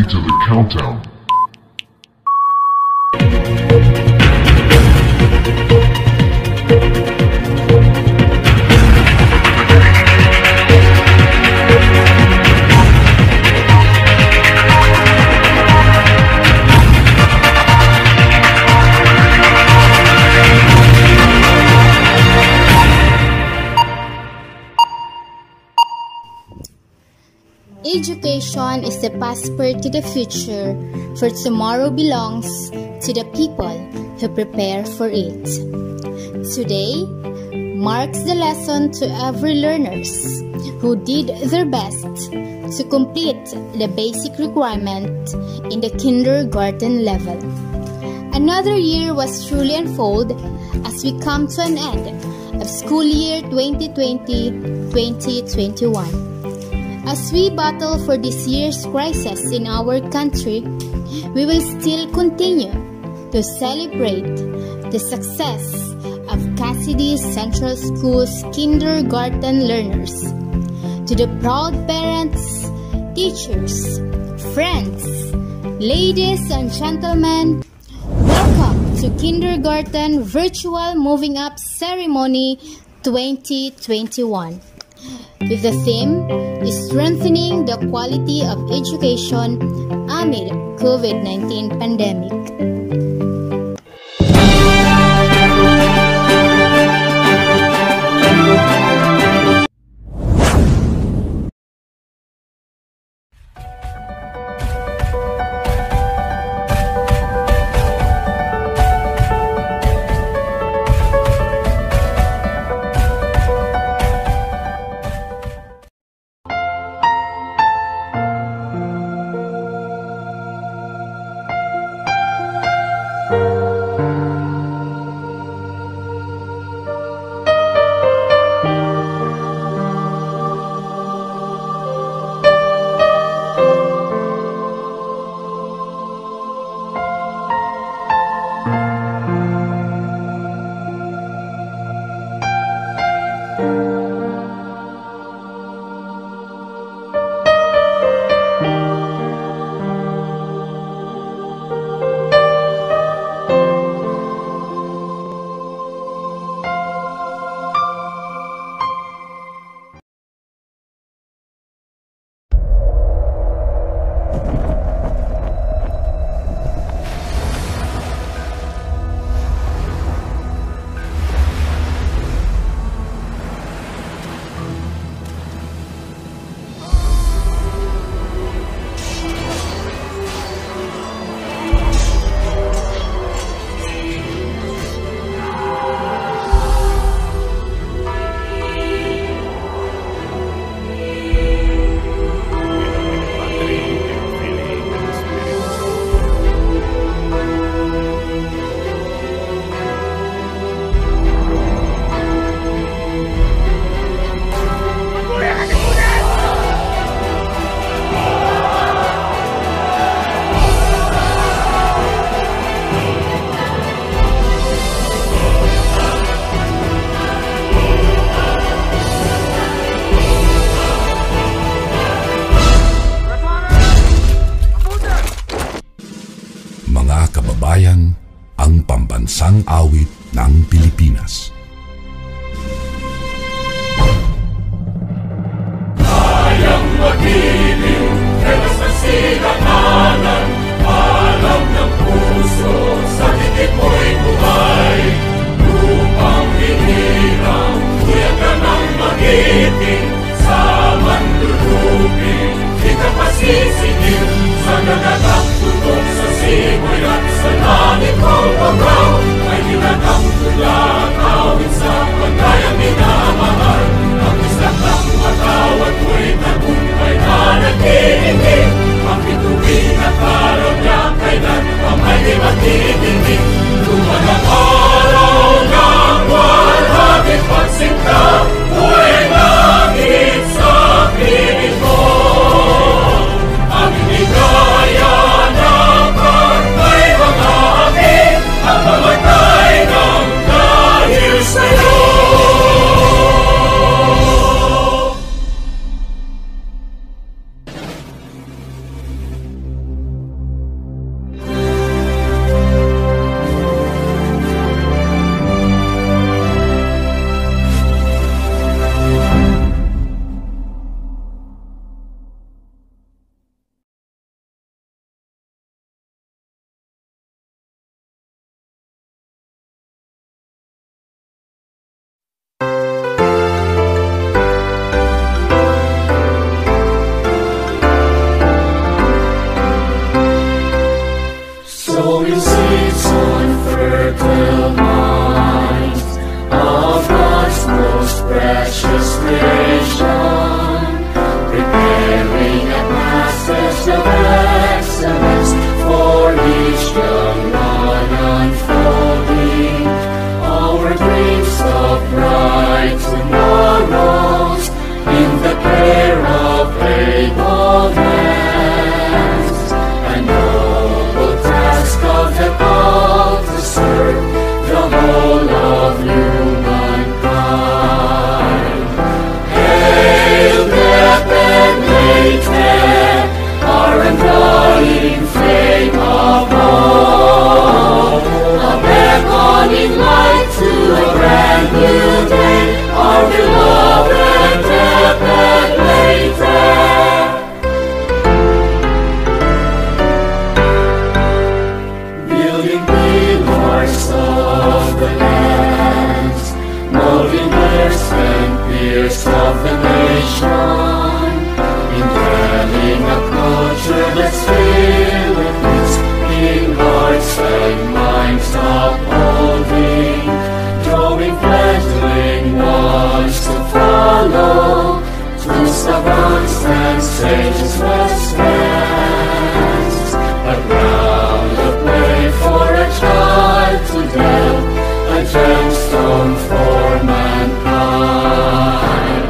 ready to the countdown. Education is the passport to the future, for tomorrow belongs to the people who prepare for it. Today marks the lesson to every learners who did their best to complete the basic requirement in the kindergarten level. Another year was truly unfold as we come to an end of school year 2020-2021. As we battle for this year's crisis in our country, we will still continue to celebrate the success of Cassidy Central School's kindergarten learners. To the proud parents, teachers, friends, ladies and gentlemen, welcome to Kindergarten Virtual Moving Up Ceremony 2021. With the theme is strengthening the quality of education amid COVID-19 pandemic. Kababayan, ang pambansang awit ng Pilipinas. Kayang mag-ibig, helas ng silanganan, alam ng puso, sa titik mo'y buhay. Lupang hinirang, kuya ka ng mag-ibig, sa manlulupin, di ka pasisingil, sa nagagang tunog sa simoy at sa langit kong pagaw, ay ginagang tulakaw. age of excellence for each young one unfolding. Our dreams of bright tomorrows in the care of able hands, and noble task of the call to serve the whole of humankind. Hail, death and Latent, our undying flame of hope, a beckoning light to a brand new day, our beloved death and Latent. Building pillars of the lands, molding heirs and peers of the nation, indwelling a culture that's filled with peace in hearts and minds upholding, drawing fledgling ones to follow, to savants and sages west stands, a ground of play for a child to delve, a gemstone for mankind.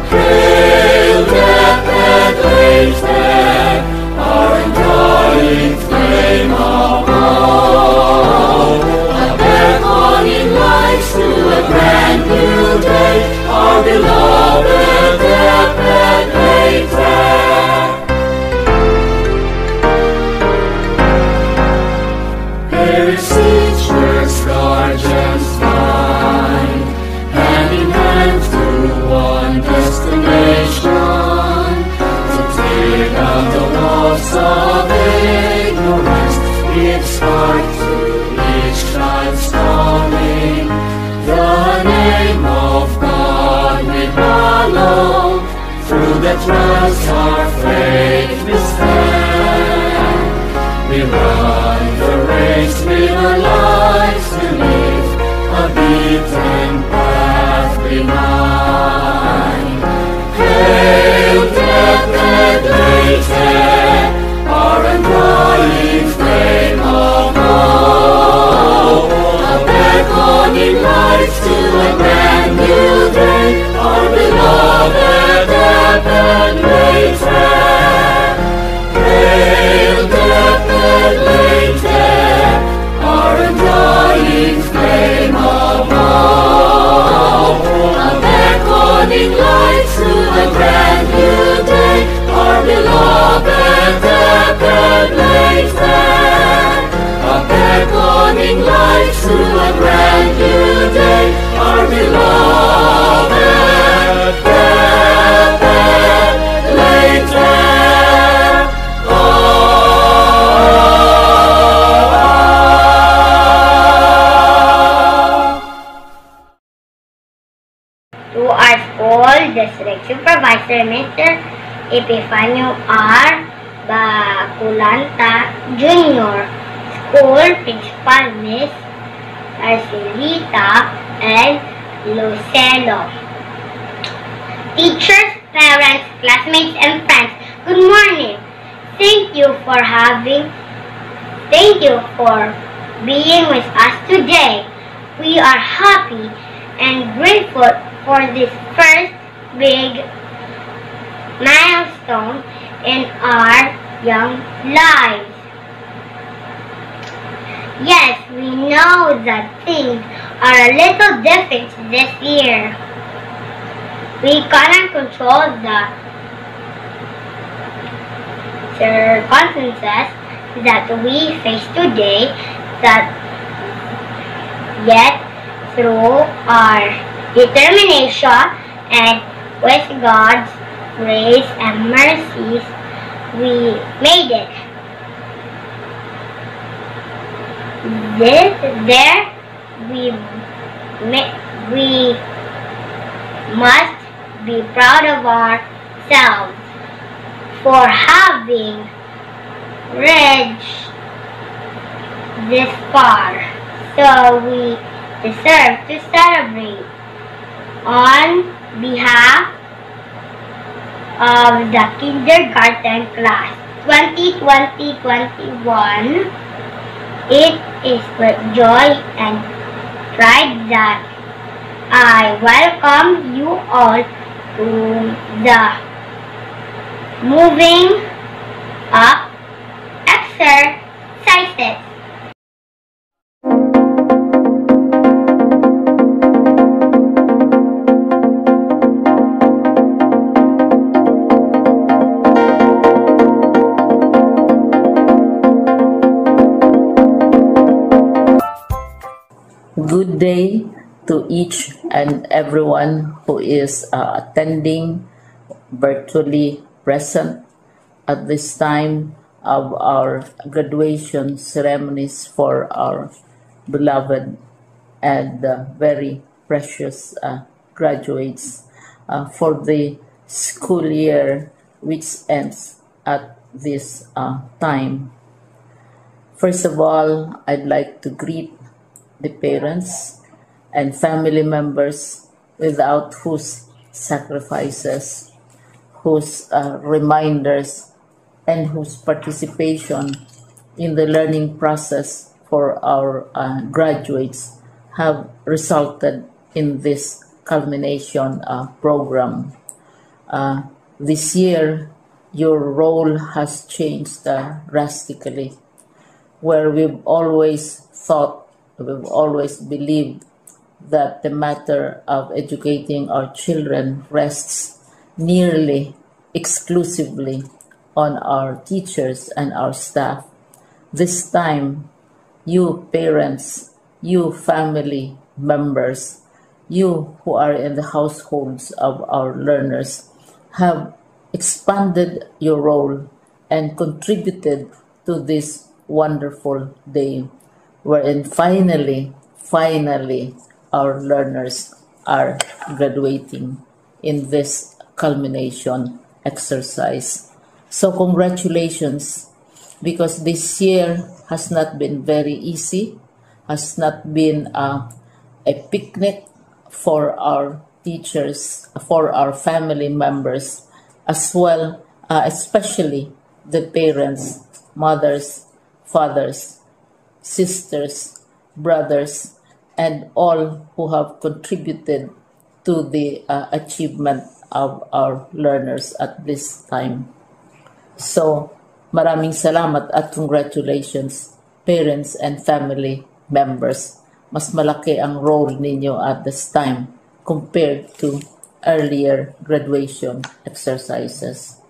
Hail, death and Latent, our undying flame of hope, a beckoning light to a brand new day, our beloved death and Latent. Parents, teachers, guardians find, hand in hand to one destination, to tear down the walls of ignorance, give spark to each child's calling. The name of God we follow, through the trials our faith we stand. We run the race with our lives to live, a beaten path behind. Hail, death and Latent, our undying flame of hope, a beckoning light to a brand new day, our beloved death and Latent. Hail, death and Latent, our undying flame of hope, a beckoning light to a brand new day, our beloved death and Latent. A beckoning light to a brand new day, our beloved death and Latent. To our school district supervisor, Mr. Epifanio R. Baculanta Jr., school principal Miss Arcelita L. Lucelo, teachers, parents, classmates, and friends, good morning. Thank you for being with us today. We are happy and grateful for this first big milestone in our young lives. Yes, we know that things are a little different this year. We cannot control the circumstances that we face today, yet through our determination and with God's grace and mercies, we made it. We must be proud of ourselves for having reached this far. So we deserve to celebrate. On behalf of the kindergarten class 2020-21, it is with joy and pride that I welcome you all to the Moving Up exercises. Good day to each and everyone who is attending virtually present at this time of our graduation ceremonies for our beloved and very precious graduates for the school year which ends at this time. First of all, I'd like to greet the parents and family members without whose sacrifices, whose reminders, and whose participation in the learning process for our graduates have resulted in this culmination program. This year, your role has changed drastically, where we've always believed that the matter of educating our children rests nearly exclusively on our teachers and our staff. This time, you parents, you family members, you who are in the households of our learners have expanded your role and contributed to this wonderful day, wherein finally, our learners are graduating in this culmination exercise. So congratulations, because this year has not been very easy, has not been a picnic for our teachers, for our family members, as well, especially the parents, mothers, fathers, sisters, brothers, and all who have contributed to the achievement of our learners at this time. So, maraming salamat at congratulations, parents and family members. Mas malaki ang role ninyo at this time compared to earlier graduation exercises.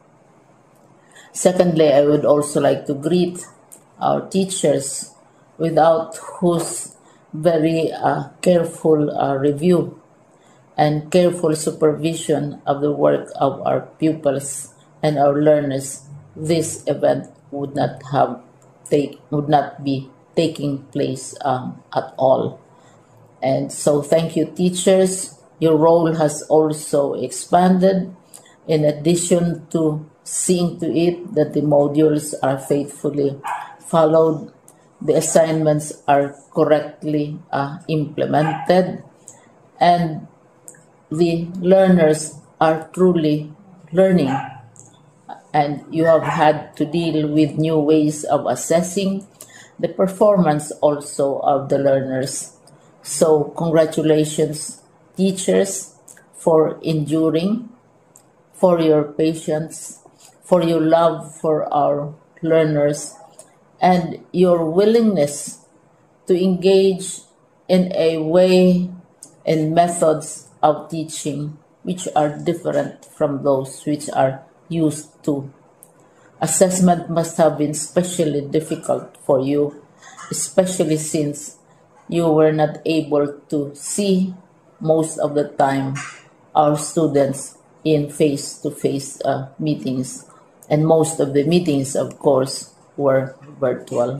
Secondly, I would also like to greet our teachers, without whose very careful review and careful supervision of the work of our pupils and our learners, this event would not be taking place at all. And so thank you, teachers. Your role has also expanded, in addition to seeing to it that the modules are faithfully followed, the assignments are correctly implemented, and the learners are truly learning. And you have had to deal with new ways of assessing the performance also of the learners. So congratulations, teachers, for enduring, for your patience, for your love for our learners, and your willingness to engage in a way and methods of teaching which are different from those which are used to. Assessment must have been especially difficult for you, especially since you were not able to see most of the time our students in face-to-face meetings, and most of the meetings, of course, were virtual.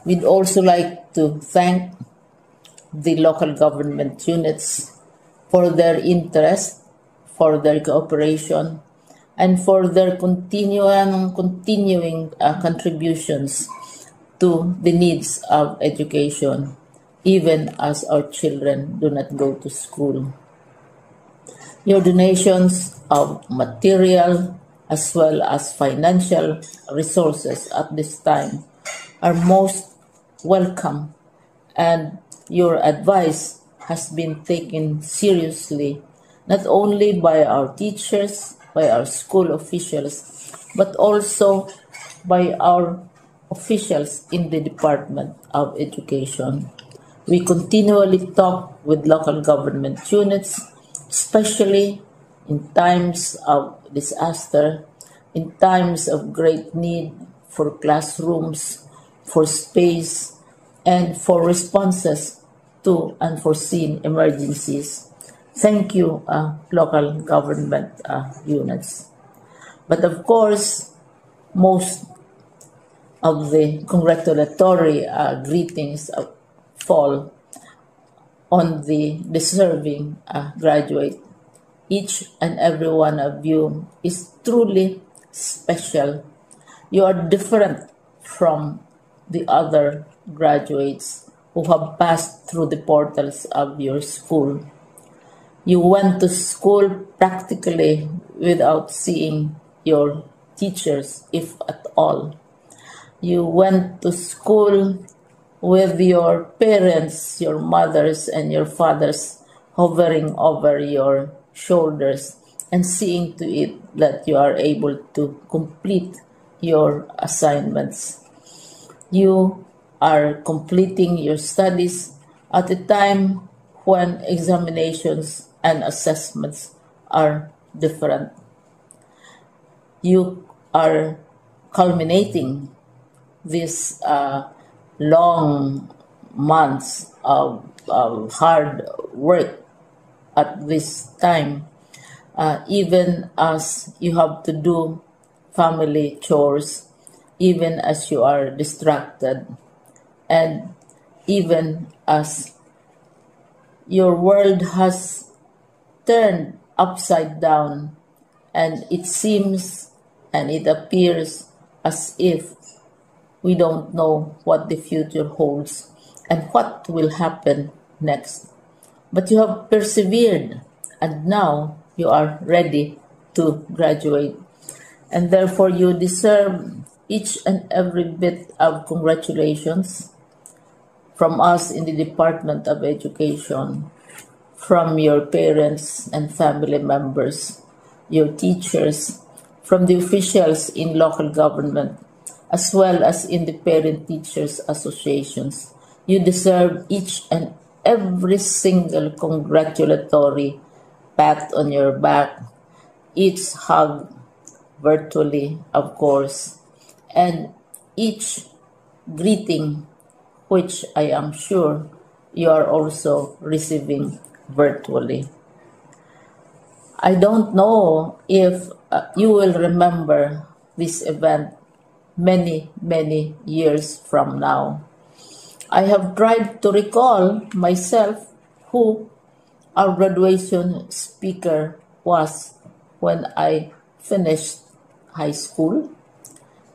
We'd also like to thank the local government units for their interest, for their cooperation, and for their continuing contributions to the needs of education, even as our children do not go to school. Your donations of material, as well as financial resources at this time are most welcome, and your advice has been taken seriously not only by our teachers, by our school officials, but also by our officials in the Department of Education. We continually talk with local government units, especially in times of disaster, in times of great need for classrooms, for space, and for responses to unforeseen emergencies. Thank you, local government units. But of course, most of the congratulatory greetings fall on the deserving graduate. Each and every one of you is truly special. You are different from the other graduates who have passed through the portals of your school. You went to school practically without seeing your teachers, if at all. You went to school with your parents, your mothers and your fathers hovering over your shoulders and seeing to it that you are able to complete your assignments. You are completing your studies at a time when examinations and assessments are different. You are culminating these long months of hard work at this time, even as you have to do family chores, even as you are distracted, and even as your world has turned upside down, and it seems and it appears as if we don't know what the future holds and what will happen next. But you have persevered, and now you are ready to graduate. And therefore, you deserve each and every bit of congratulations from us in the Department of Education, from your parents and family members, your teachers, from the officials in local government, as well as in the parent teachers associations. You deserve each and every single congratulatory pat on your back, each hug virtually, of course, and each greeting, which I am sure you are also receiving virtually. I don't know if you will remember this event many, many years from now. I have tried to recall myself who our graduation speaker was when I finished high school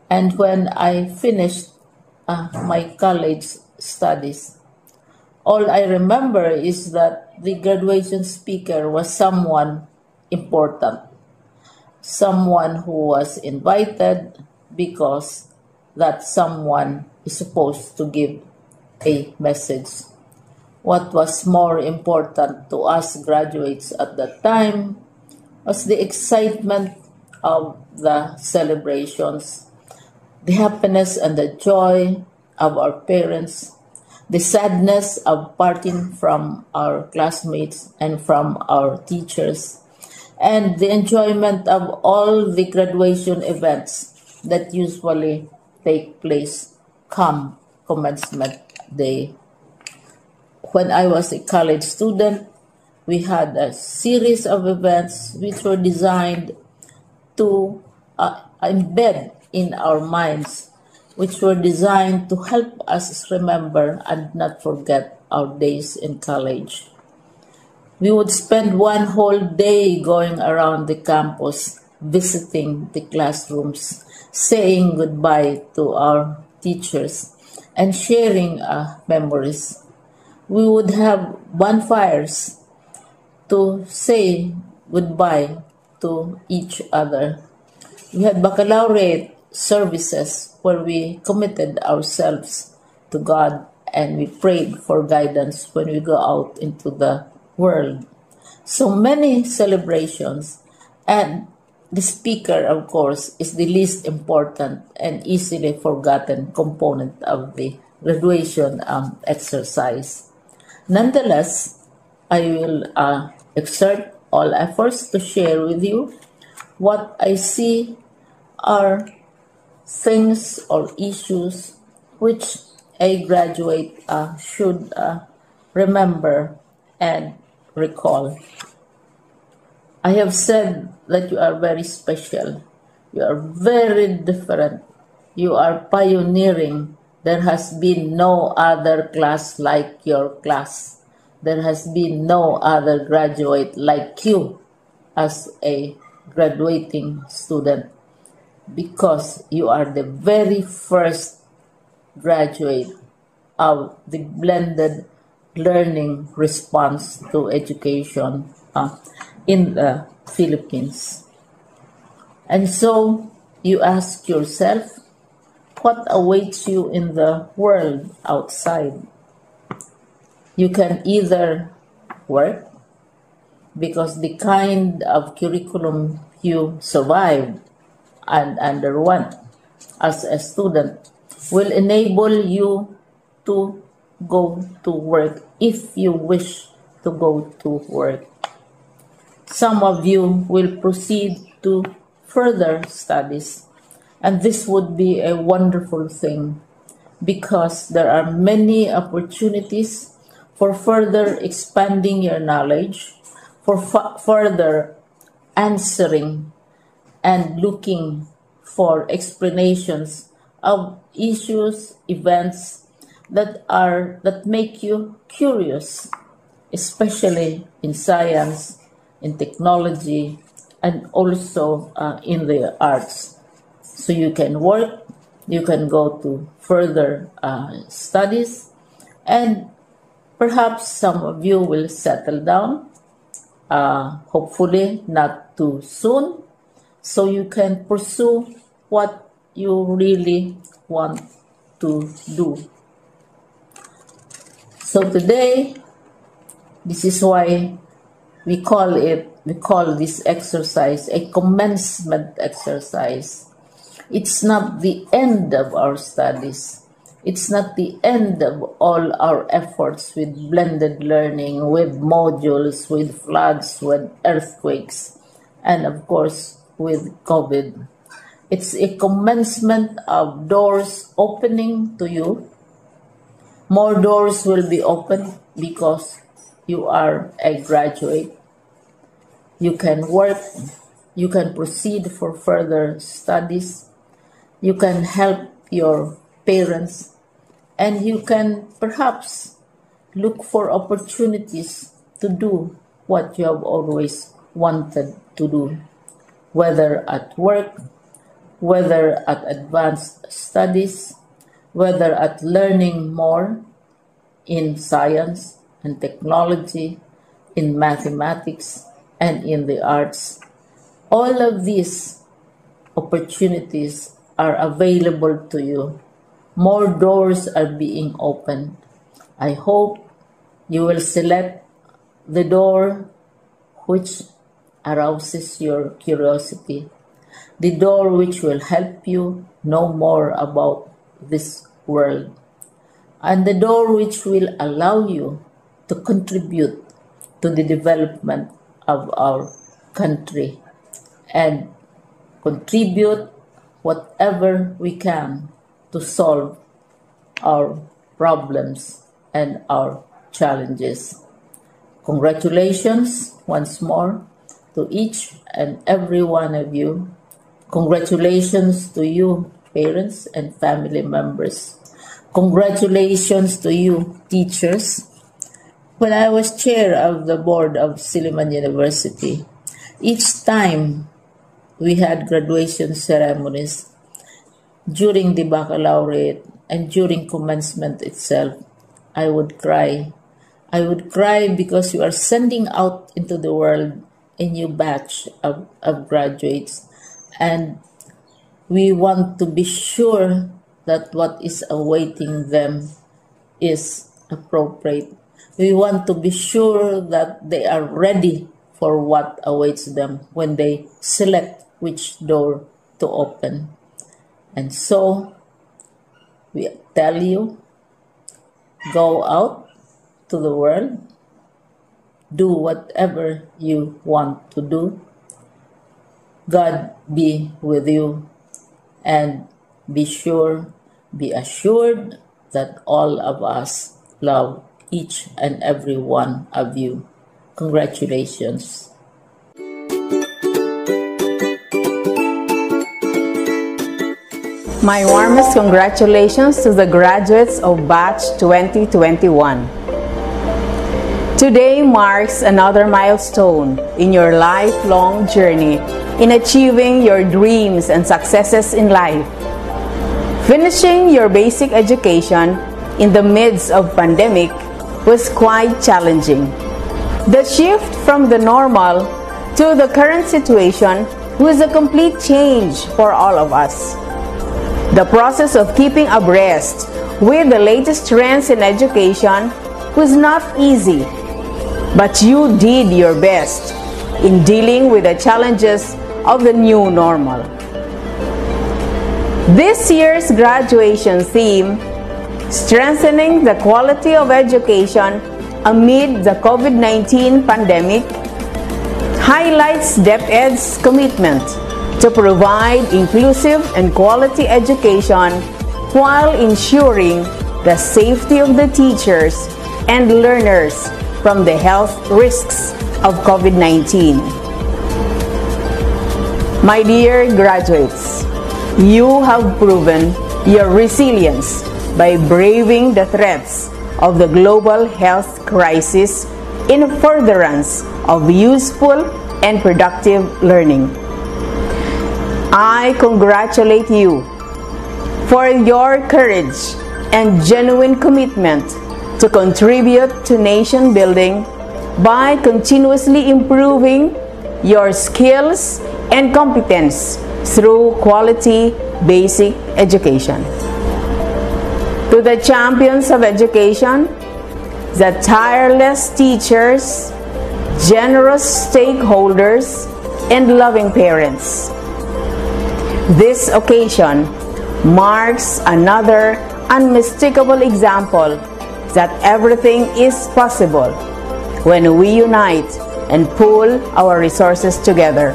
and when I finished my college studies. All I remember is that the graduation speaker was someone important, someone who was invited because that someone is supposed to give a message. What was more important to us graduates at that time was the excitement of the celebrations, the happiness and the joy of our parents, the sadness of parting from our classmates and from our teachers, and the enjoyment of all the graduation events that usually take place come commencement day. When I was a college student, we had a series of events which were designed to embed in our minds, which were designed to help us remember and not forget our days in college. We would spend one whole day going around the campus, visiting the classrooms, saying goodbye to our teachers, and sharing memories. We would have bonfires to say goodbye to each other. We had baccalaureate services where we committed ourselves to God and we prayed for guidance when we go out into the world. So many celebrations, and the speaker, of course, is the least important and easily forgotten component of the graduation exercise. Nonetheless, I will exert all efforts to share with you what I see are things or issues which a graduate should remember and recall. I have said that you are very special. You are very different. You are pioneering. There has been no other class like your class. There has been no other graduate like you as a graduating student, because you are the very first graduate of the blended learning response to education in the Philippines. And so you ask yourself, what awaits you in the world outside? You can either work, because the kind of curriculum you survived and underwent as a student will enable you to go to work if you wish to go to work. Some of you will proceed to further studies, and this would be a wonderful thing because there are many opportunities for further expanding your knowledge, for further answering and looking for explanations of issues, events that make you curious, especially in science, in technology, and also in the arts. So you can work, you can go to further studies, and perhaps some of you will settle down, hopefully not too soon, so you can pursue what you really want to do. So today, this is why we call this exercise a commencement exercise. It's not the end of our studies. It's not the end of all our efforts with blended learning, with modules, with floods, with earthquakes, and of course with COVID. It's a commencement of doors opening to you. More doors will be opened because you are a graduate. You can work, you can proceed for further studies, you can help your parents, and you can perhaps look for opportunities to do what you have always wanted to do, whether at work, whether at advanced studies, whether at learning more in science and technology, in mathematics, and in the arts. All of these opportunities are available to you. More doors are being opened. I hope you will select the door which arouses your curiosity, the door which will help you know more about this world, and the door which will allow you to contribute to the development of our country and contribute whatever we can to solve our problems and our challenges. Congratulations once more to each and every one of you. Congratulations to you, parents and family members. Congratulations to you, teachers. When I was chair of the board of Silliman University, each time we had graduation ceremonies during the baccalaureate and during commencement itself, I would cry. I would cry because you are sending out into the world a new batch of graduates, and We want to be sure that what is awaiting them is appropriate. We want to be sure that they are ready for what awaits them when they select which door to open. And so, we tell you, go out to the world, do whatever you want to do. God be with you, and be assured that all of us love each and every one of you. Congratulations. My warmest congratulations to the graduates of Batch 2021. Today marks another milestone in your lifelong journey in achieving your dreams and successes in life. Finishing your basic education in the midst of pandemic was quite challenging. The shift from the normal to the current situation was a complete change for all of us. The process of keeping abreast with the latest trends in education was not easy, but you did your best in dealing with the challenges of the new normal. This year's graduation theme, Strengthening the Quality of Education Amid the COVID-19 Pandemic, highlights DepEd's commitment to provide inclusive and quality education while ensuring the safety of the teachers and learners from the health risks of COVID-19. My dear graduates, you have proven your resilience by braving the threats of the global health crisis in furtherance of useful and productive learning. I congratulate you for your courage and genuine commitment to contribute to nation building by continuously improving your skills and competence through quality basic education. To the champions of education, the tireless teachers, generous stakeholders, and loving parents, this occasion marks another unmistakable example that everything is possible when we unite and pool our resources together.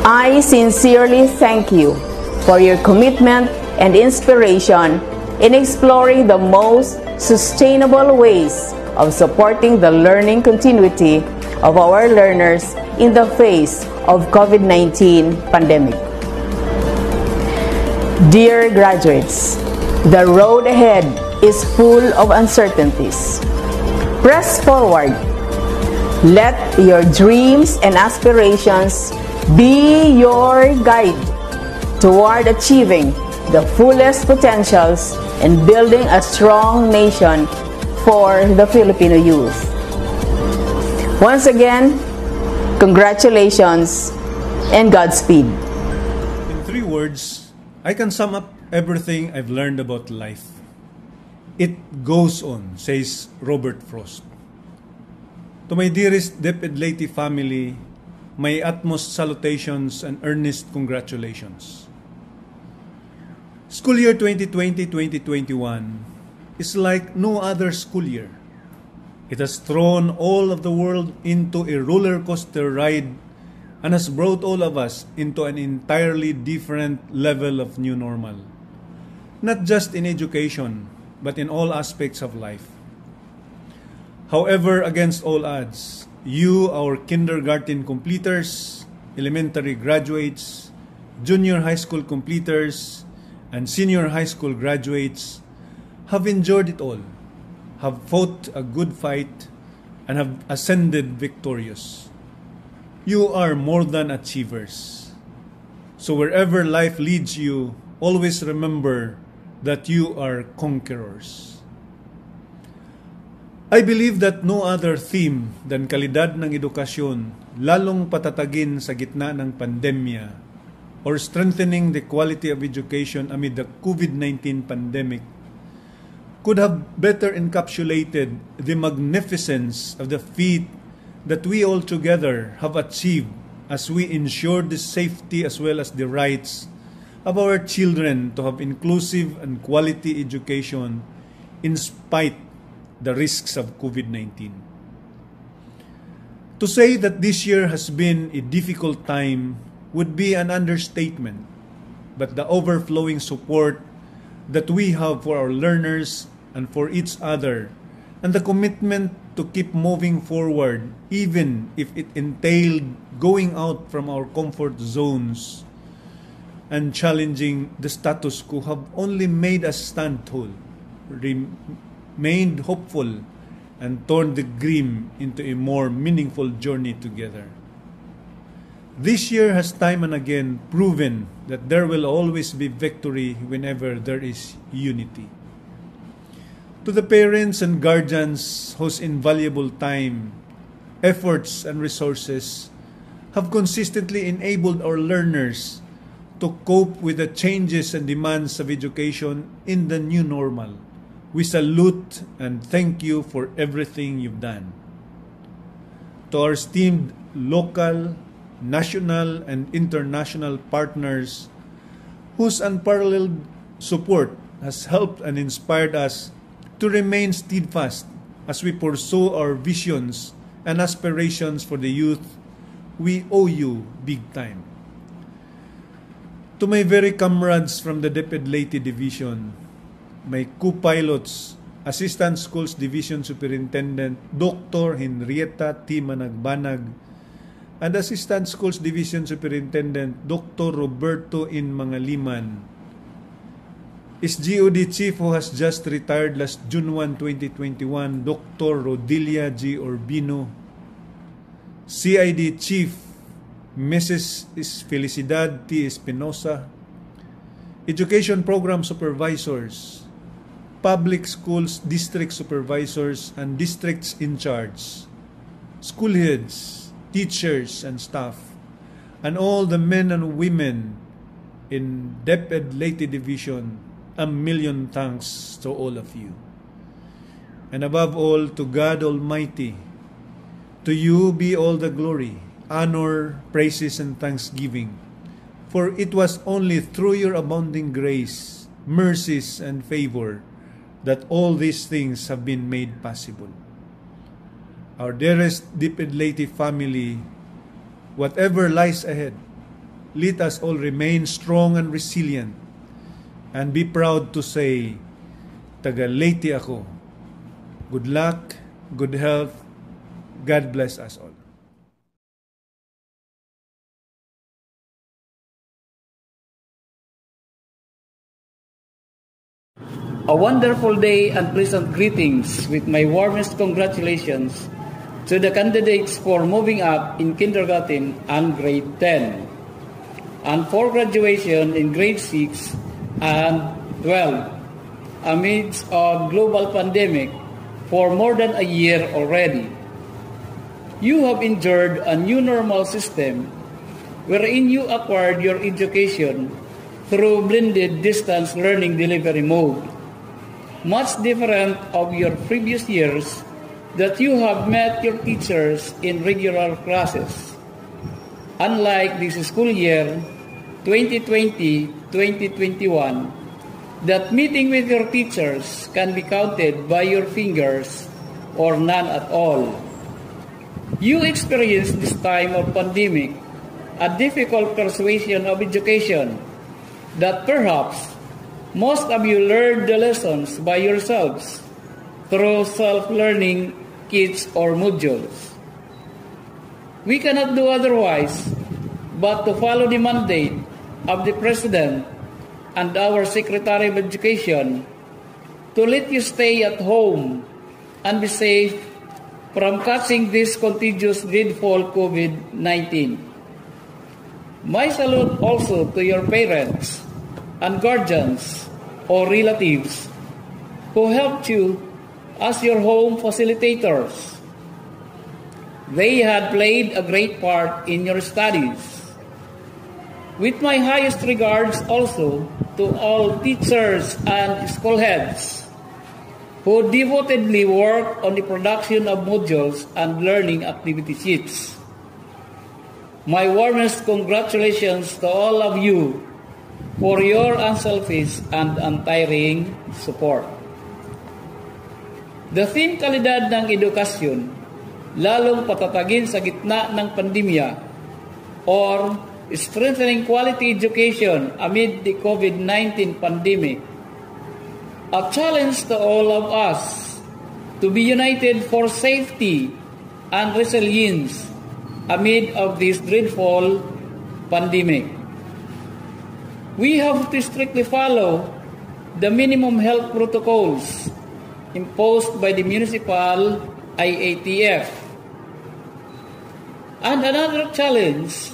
I sincerely thank you for your commitment and inspiration in exploring the most sustainable ways of supporting the learning continuity of our learners in the face of COVID-19 pandemic. Dear graduates, the road ahead is full of uncertainties. Press forward. Let your dreams and aspirations be your guide toward achieving the fullest potentials and building a strong nation for the Filipino youth. Once again, congratulations and Godspeed. In 3 words, I can sum up everything I've learned about life. It goes on, says Robert Frost. To my dearest DepEd Leyte family, my utmost salutations and earnest congratulations. School year 2020-2021 is like no other school year. It has thrown all of the world into a roller coaster ride and has brought all of us into an entirely different level of new normal. Not just in education, but in all aspects of life. However, against all odds, you, our kindergarten completers, elementary graduates, junior high school completers, and senior high school graduates have endured it all, have fought a good fight, and have ascended victorious. You are more than achievers. So wherever life leads you, always remember that you are conquerors. I believe that no other theme than kalidad ng edukasyon, lalong patatagin sa gitna ng pandemya, or strengthening the quality of education amid the COVID-19 pandemic could have better encapsulated the magnificence of the feat that we all together have achieved as we ensure the safety as well as the rights of our children to have inclusive and quality education in spite the risks of COVID-19. To say that this year has been a difficult time would be an understatement, but the overflowing support that we have for our learners and for each other, and the commitment to keep moving forward even if it entailed going out from our comfort zones and challenging the status quo, have only made us stand tall, remained hopeful, and turned the grim into a more meaningful journey together. This year has time and again proven that there will always be victory whenever there is unity. To the parents and guardians whose invaluable time, efforts, and resources have consistently enabled our learners to cope with the changes and demands of education in the new normal, we salute and thank you for everything you've done. To our esteemed local, national, and international partners whose unparalleled support has helped and inspired us to remain steadfast as we pursue our visions and aspirations for the youth, we owe you big time. To my very comrades from the DepEd Leyte Division, my co-pilots, Assistant Schools Division Superintendent Dr. Henrietta T. Managbanag, and Assistant Schools Division Superintendent Dr. Roberto In Mangaliman, SGOD Chief who has just retired last June 1, 2021, Dr. Rodilia G. Urbino, CID Chief Mrs. Felicidad T. Espinosa, Education Program Supervisors, Public Schools District Supervisors and Districts in Charge, School Heads, Teachers and staff, and all the men and women in DepEd Leyte Division, a million thanks to all of you. And above all, to God Almighty, to you be all the glory, honor, praises, and thanksgiving. For it was only through your abounding grace, mercies, and favor that all these things have been made possible. Our dearest DepEd Leyte family, whatever lies ahead, let us all remain strong and resilient and be proud to say, Taga Leyte ako. Good luck, good health, God bless us all. A wonderful day and pleasant greetings with my warmest congratulations to the candidates for moving up in kindergarten and grade 10, and for graduation in grade 6 and 12 amidst a global pandemic for more than a year already. You have endured a new normal system wherein you acquired your education through blended distance learning delivery mode, much different of your previous years that you have met your teachers in regular classes. Unlike this school year, 2020-2021, that meeting with your teachers can be counted by your fingers or none at all. You experienced this time of pandemic a difficult persuasion of education that perhaps most of you learned the lessons by yourselves through self-learning kits or modules. We cannot do otherwise but to follow the mandate of the President and our Secretary of Education to let you stay at home and be safe from catching this contagious dreadful COVID-19. My salute also to your parents and guardians or relatives who helped you as your home facilitators. They had played a great part in your studies. With my highest regards also to all teachers and school heads who devotedly work on the production of modules and learning activity sheets. My warmest congratulations to all of you for your unselfish and untiring support. The theme kalidad ng edukasyon, lalong patatagin sa gitna ng pandemya, or strengthening quality education amid the COVID-19 pandemic, a challenge to all of us to be united for safety and resilience amid of this dreadful pandemic. We have to strictly follow the minimum health protocols imposed by the municipal IATF. And another challenge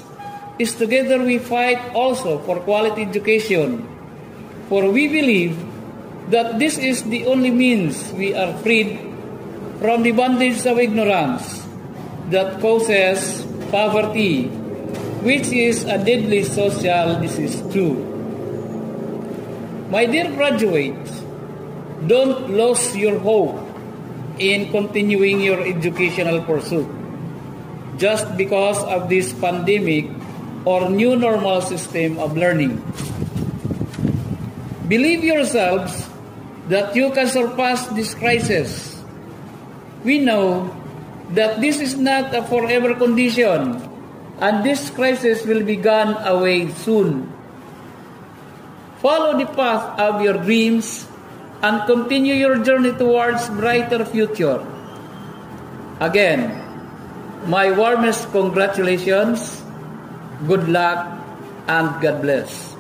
is together we fight also for quality education, for we believe that this is the only means we are freed from the bondage of ignorance that causes poverty, which is a deadly social disease too. My dear graduates, don't lose your hope in continuing your educational pursuit just because of this pandemic or new normal system of learning. Believe yourselves that you can surpass this crisis. We know that this is not a forever condition, and this crisis will be gone away soon. Follow the path of your dreams and continue your journey towards brighter future. Again, my warmest congratulations, good luck, and God bless.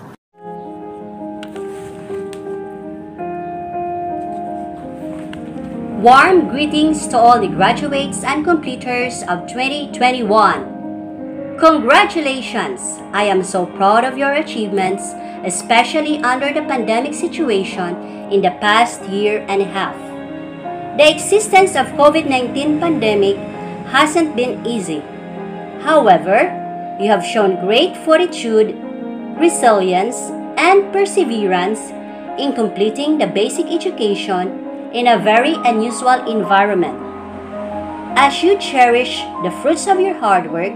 Warm greetings to all the graduates and completers of 2021. Congratulations! I am so proud of your achievements, especially under the pandemic situation in the past year and a half. The existence of COVID-19 pandemic hasn't been easy. However, you have shown great fortitude, resilience, and perseverance in completing the basic education in a very unusual environment. As you cherish the fruits of your hard work,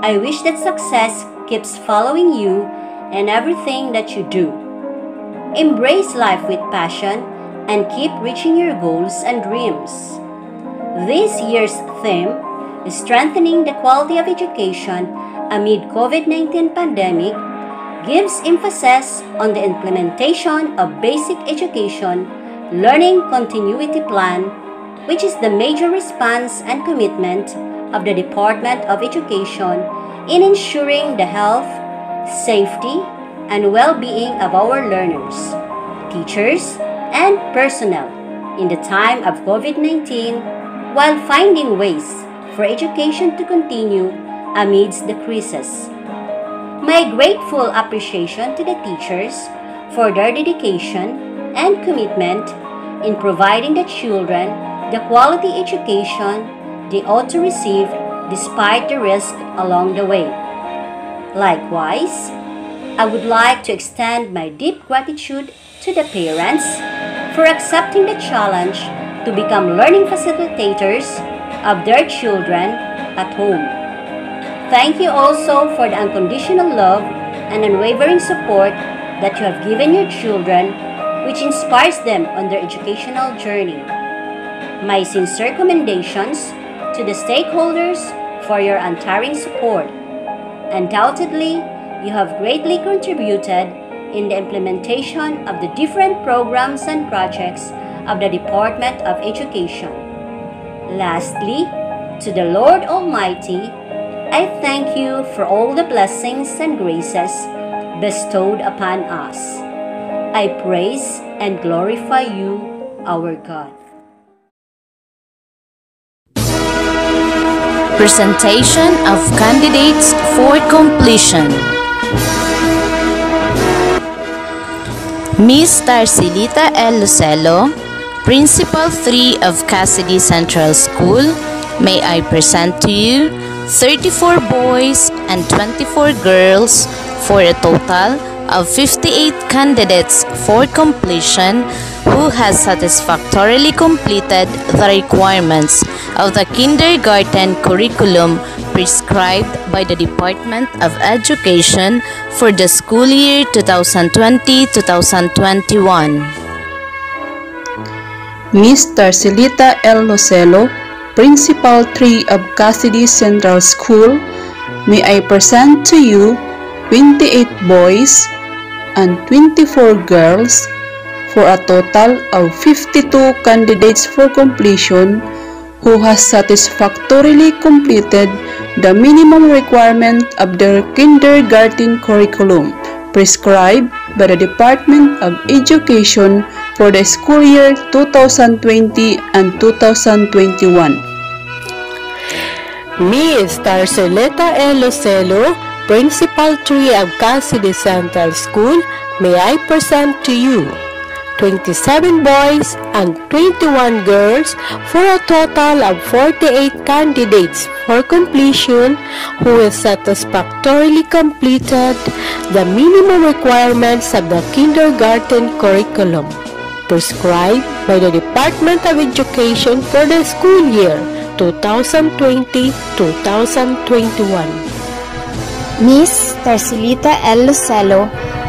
I wish that success keeps following you in everything that you do. Embrace life with passion and keep reaching your goals and dreams. This year's theme is strengthening the quality of education amid COVID-19 pandemic, gives emphasis on the implementation of basic education learning continuity plan, which is the major response and commitment of the Department of Education in ensuring the health, safety, and well-being of our learners, teachers, and personnel in the time of COVID-19, while finding ways for education to continue amidst the crisis. My grateful appreciation to the teachers for their dedication and commitment in providing the children the quality education they ought to receive despite the risk along the way. Likewise, I would like to extend my deep gratitude to the parents for accepting the challenge to become learning facilitators of their children at home. Thank you also for the unconditional love and unwavering support that you have given your children, which inspires them on their educational journey. My sincere commendations to the stakeholders for your untiring support. Undoubtedly, you have greatly contributed in the implementation of the different programs and projects of the Department of Education. Lastly, to the Lord Almighty, I thank you for all the blessings and graces bestowed upon us. I praise and glorify you, our God. Presentation of candidates for completion. Ms. Tarsilita L. Lucelo, Principal 3 of Cassidy Central School, may I present to you 34 boys and 24 girls for a total of 58 candidates for completion who has satisfactorily completed the requirements of the kindergarten curriculum prescribed by the Department of Education for the school year 2020-2021. Ms. Tarsilita L. Loselo, Principal 3 of Cassidy Central School, may I present to you 28 boys and 24 girls for a total of 52 candidates for completion who has satisfactorily completed the minimum requirement of their kindergarten curriculum prescribed by the Department of Education for the school year 2020 and 2021. Ms. Tarsilita L. Loselo, Principal 3 of Cassidy Central School, may I present to you 27 boys and 21 girls for a total of 48 candidates for completion who have satisfactorily completed the minimum requirements of the kindergarten curriculum prescribed by the Department of Education for the school year 2020-2021. Ms. Tarsilita L. Loselo,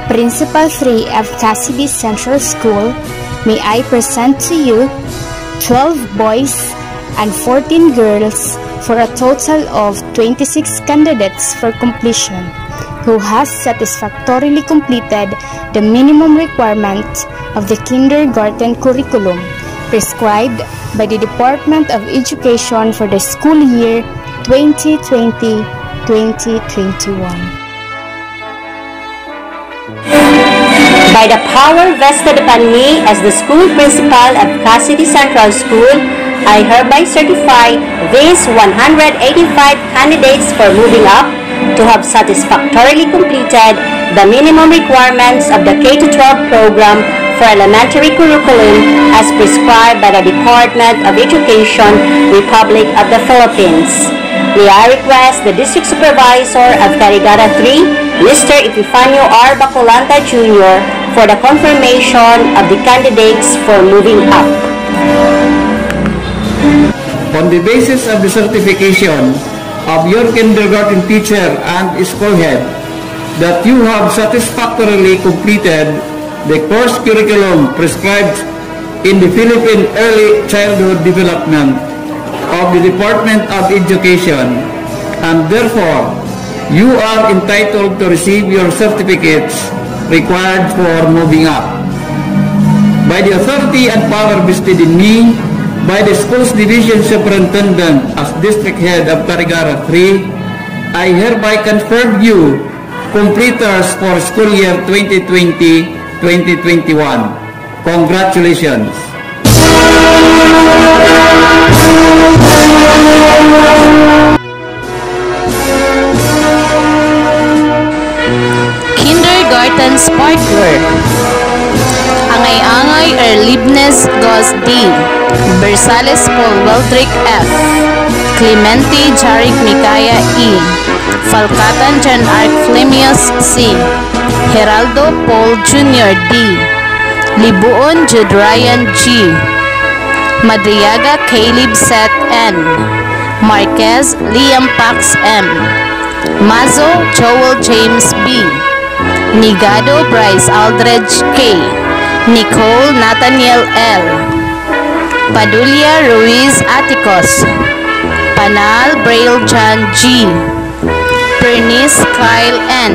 Principal 3 of Cassidy Central School, may I present to you 12 boys and 14 girls for a total of 26 candidates for completion who has satisfactorily completed the minimum requirement of the kindergarten curriculum prescribed by the Department of Education for the school year 2020-2021. By the power vested upon me as the school principal of Cassidy Central School, I hereby certify these 185 candidates for moving up to have satisfactorily completed the minimum requirements of the K-12 program for elementary curriculum as prescribed by the Department of Education, Republic of the Philippines. May I request the District Supervisor of Carigara 3, Mr. Epifanio R. Bacolanta Jr. for the confirmation of the candidates for moving up. On the basis of the certification of your kindergarten teacher and school head that you have satisfactorily completed the course curriculum prescribed in the Philippine Early Childhood Development of the Department of Education, and therefore you are entitled to receive your certificates required for moving up. By the authority and power vested in me by the Schools Division Superintendent as District Head of Carigara 3, I hereby confirm you completers for school year 2020-2021. Congratulations! Kindergarten Sparkler Angay-angay Erlibnes Gos D, Bersales Paul Weldrick F, Clemente Jarik Mikaya E, Falcatan John Arc Flemius C, Geraldo Paul Jr. D, Libuon Jude Ryan G, Madriaga Caleb Seth N, Marquez Liam Pax M, Mazo Joel James B, Nigado Bryce Aldridge K, Nicole Nathaniel L, Padulia Ruiz Aticos, Panal Braille John G, Bernice Kyle N,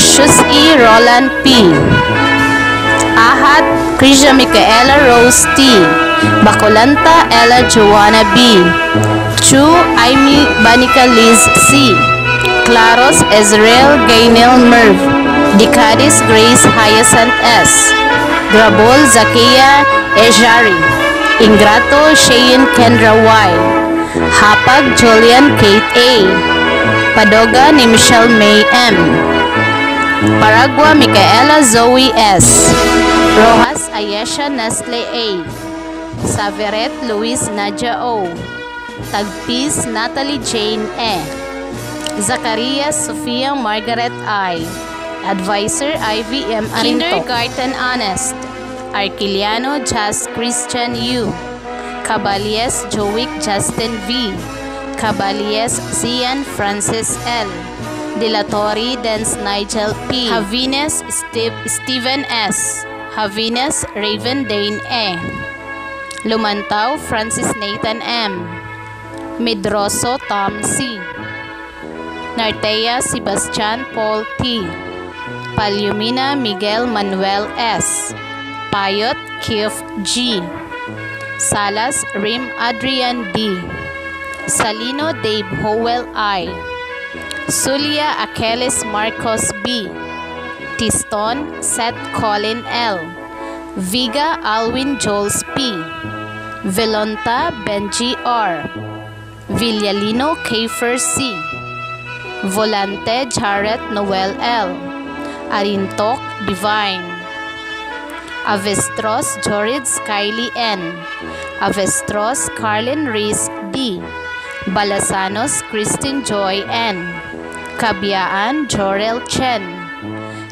Shusi Roland P, Ahad Krisha Micaela Rose T, Bacolanta Ella Joanna B, Chu Aimee Banica Liz C, Claros Ezreal Gaynel Merv, Dicadis Grace Hyacinth S, Grabol Zakia Ejari, Ingrato Cheyenne Kendra Y, Hapag Julian Kate A, Padoga ni Michelle May M, Paragua Micaela Zoe S, Rojas Ayesha Nestle A, Saveret Luis Nadia O, Tagpis Natalie Jane E, Zacarias Sofia Margaret I. Advisor IVM Arinto. Kindergarten Honest. Arquiliano Jas Christian U. Cabalies Jowick Justin V. Cabalies Zian Francis L. Dilatori Dens Nigel P. Havines Stephen S. Havines Raven Dane E. Lumantao Francis Nathan M. Medroso Tom C. Nartea Sebastian Paul T. Palumina Miguel Manuel S. Payot Kiev G. Salas Rim Adrian D. Salino Dave Howell I. Sulia Achilles Marcos B. Tiston Seth Colin L. Viga Alwin Joels P. Velonta Benji R. Villalino Kiefer C. Volante Jarrett Noel L. Arintok Divine. Avestros Jorids Kylie N. Avestros Carlin Reese D. Balasanos Christine Joy N. Kabiaan Jorel Chen.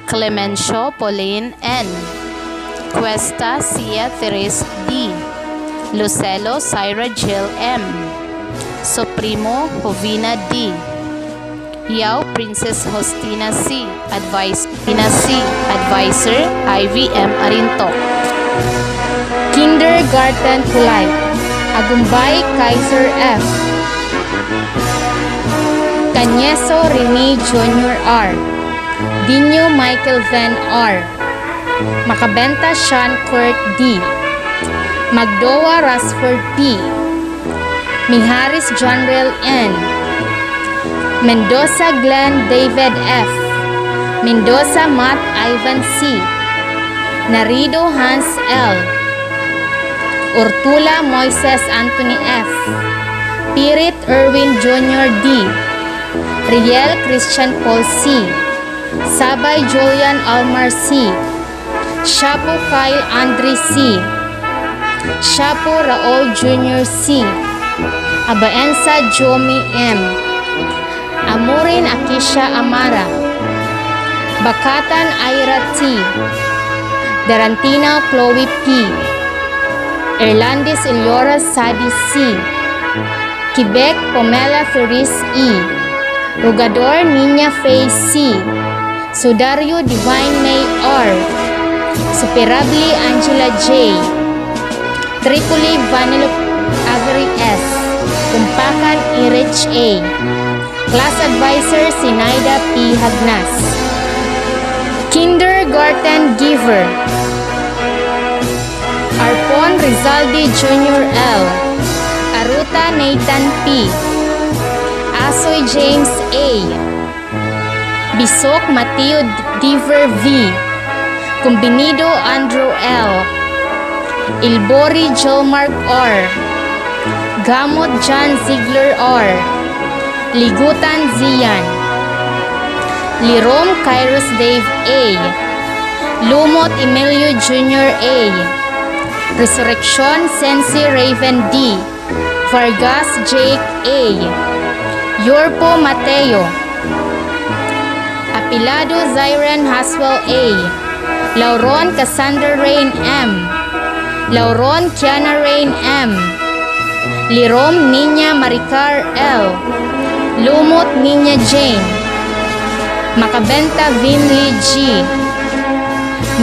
Clemencio Pauline N. Cuesta Cia Therese D. Lucelo Syra Jill M. Supremo Jovina D. Yao Princess Hostina C. Advisor IVM Arinto. Kindergarten Kulay. Agumbay Kaiser F. Canyeso Rene Jr. R. Dino Michael Van R. Macabenta Sean Kurt D. Magdoa Rasford P. Miharis Janrel N. Mendoza Glenn David F. Mendoza Matt Ivan C. Narido Hans L. Ortula Moises Anthony F. Pirit Erwin Jr. D. Riel Christian Paul C. Sabay Julian Almar C. Shapo Kyle Andre C. Shapo Raul Jr. C. Abaensa Jomi M. Amurin Akisha Amara. Bakatan Ira T. Darantina Chloe P. Erlandis Eliora Sadi C. Quebec Pomela Ferris E. Rugador Nina Faye C. Sudario Divine May R. Superably Angela J. Tripoli Vanellope Avery S. Kumpakan Irich A. Class Advisor Sinaida P. Hagnas. Kindergarten Giver. Arpon Rizaldi Jr. L. Aruta Nathan P. Asoy James A. Bisok Mateo Diver V. Kumbinido Andrew L. Ilbori Jolmark R. Gamot John Ziegler R. Ligutan Zian. Lirom Kairos Dave A. Lumot Emilio Jr. A. Resurrection Sensi Raven D. Vargas Jake A. Yorpo Mateo. Apilado Zyren Haswell A. Lauron Cassandra Rain M. Lauron Kiana Rain M. Lirom Niña Maricar L. Lumot Niña Jane. Macabenta Vinley G.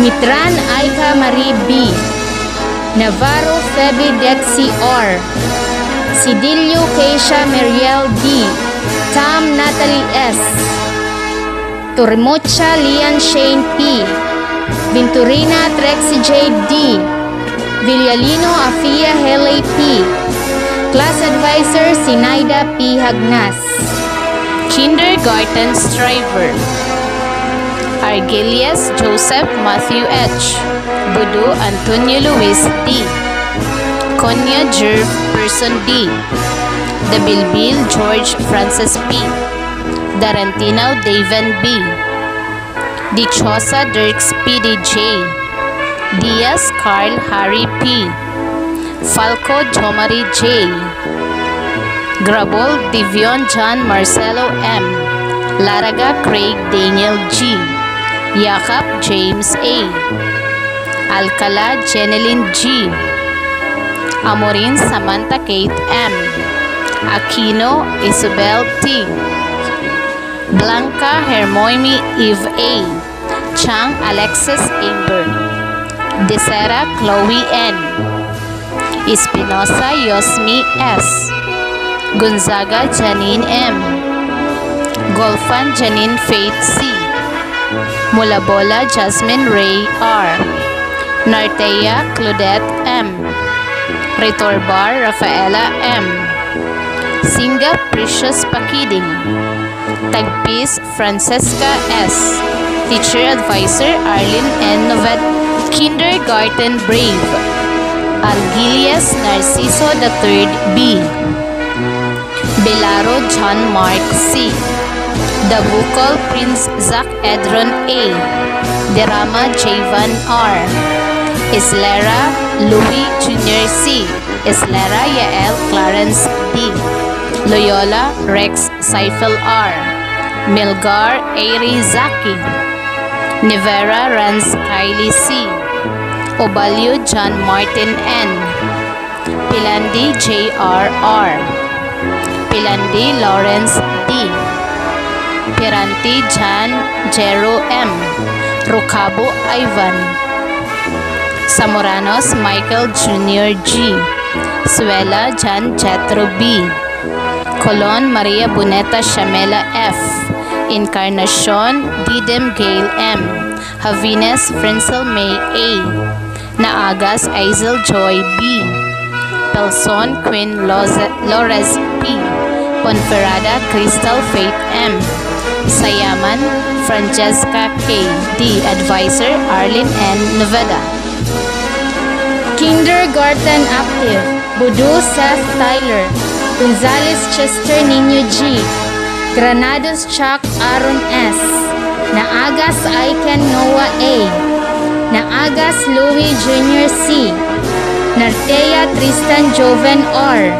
Mitran Aika Marie B. Navarro Feby Dexy R. Sidilio Keisha Meriel D. Tam Natalie S. Tormocha Lian Shane P. Venturina Trexie J D. Villalino Afia Hele P. Class Advisor Sinaida P. Hagnas. Kindergarten Striver. Argelius Joseph Matthew H. Budu Antonio Luis D. Konya Jerv Person D. Dabilbil George Francis P. Darantino Daven B. Dichosa Dirks PDJ. Diaz Carl Harry P. Falco Jomari J. Grabol Divion John Marcelo M. Laraga Craig Daniel G. Yakap James A. Alcala Jeneline G. Amorin Samantha Kate M. Aquino Isabel T. Blanca Hermoimi Eve A. Chang Alexis Amber. Desera Chloe N. Espinosa Yosmi S. Gonzaga Janine M. Golfan Janine Faith C. Mulabola Jasmine Ray R. Nartea Claudette M. Retorbar Rafaela M. Singa Precious Pakiding. Tagpis Francesca S. Teacher Advisor Arlene N. Novet. Kindergarten Brave Argilias Narciso III B. Belaro John Mark C. Dabukol Prince Zach Edron A. Derama Javan R. Islera Louis Jr. C. Islera Yael Clarence D. Loyola Rex Seifel R. Milgar Ari Zaki. Nivera Rans Kylie C. Obalio John Martin N. Pilandi J.R.R. Pilandi Lawrence D. Piranti Jan Jero M. Rucabo Ivan. Samoranos Michael Jr. G. Suela Jan Jethro B. Colon Maria Boneta Shamela F. Encarnacion Didem Gail M. Havines Frincel May A. Naagas Aizel Joy B. Pelson Quinn Lores P. Ponferrada Crystal Faith M. Sayaman Francesca K. D. Advisor Arlene N. Noveda. Kindergarten Active Budu Seth Tyler. Gonzales Chester Nino G. Granados Chuck Aaron S. Naagas Aiken Noah A. Naagas Louis Jr. C. Nartea Tristan Joven R.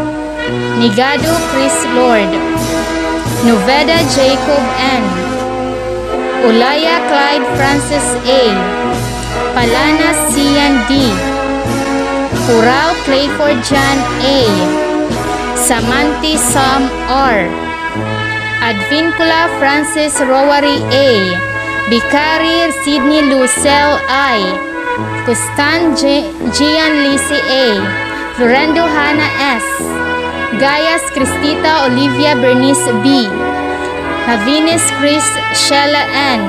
Nigado Chris Lord. Noveda Jacob N. Ulaya Clyde Francis A. Palana Cian D. Curao Clayford John A. Samanti Sam R. Advincula Francis Rowary A. Bicari Sidney Lucel I. Custan Gian Lisi A. Florendo Hannah S. Gaias Cristita Olivia Bernice B. Havines Chris Sheila N.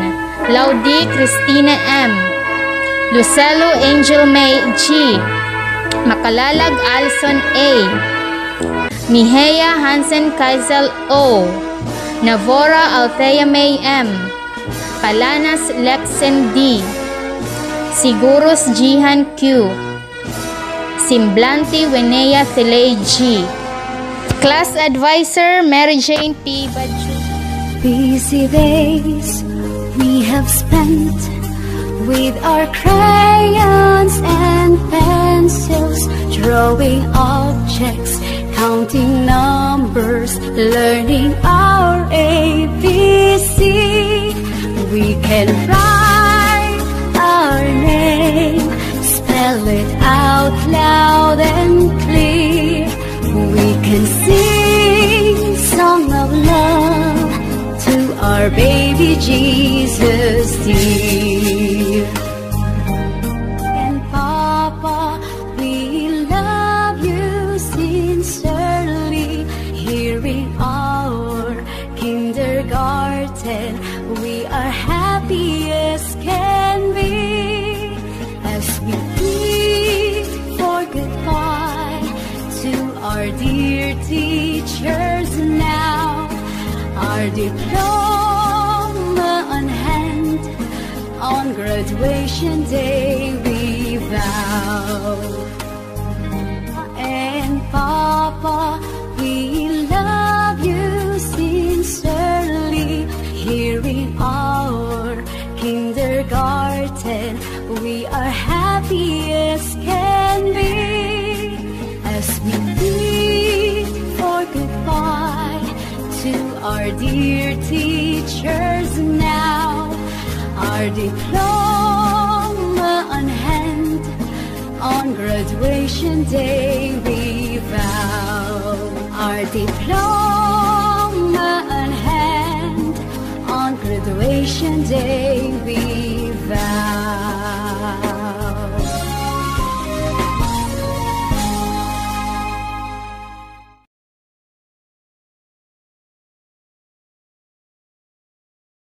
Laudi Christina M. Lucelo Angel May G. Makalalag Alison A. Mihea Hansen Kaisel O. Navora Althea May M. Palanas Lexen D. Siguros Jihan Q. Simblanti Wenea Thilay G. Class Advisor Mary Jane P. Baju. Busy days we have spent with our crayons and pencils, drawing objects, counting numbers, learning our ABC. We can write our name, spell it out loud and clear. We can sing song of love to our baby Jesus dear. And Papa, we love you sincerely. Here in our kindergarten, we are happy as can be, as we bid for goodbye to our dear teachers now. Our diploma on hand, on graduation day we vow. And Papa, we love you sincerely. Here in our kindergarten, we are happy as can be, as we bid for goodbye to our dear teacher teachers now. Our diploma on hand, on graduation day we vow. Our diploma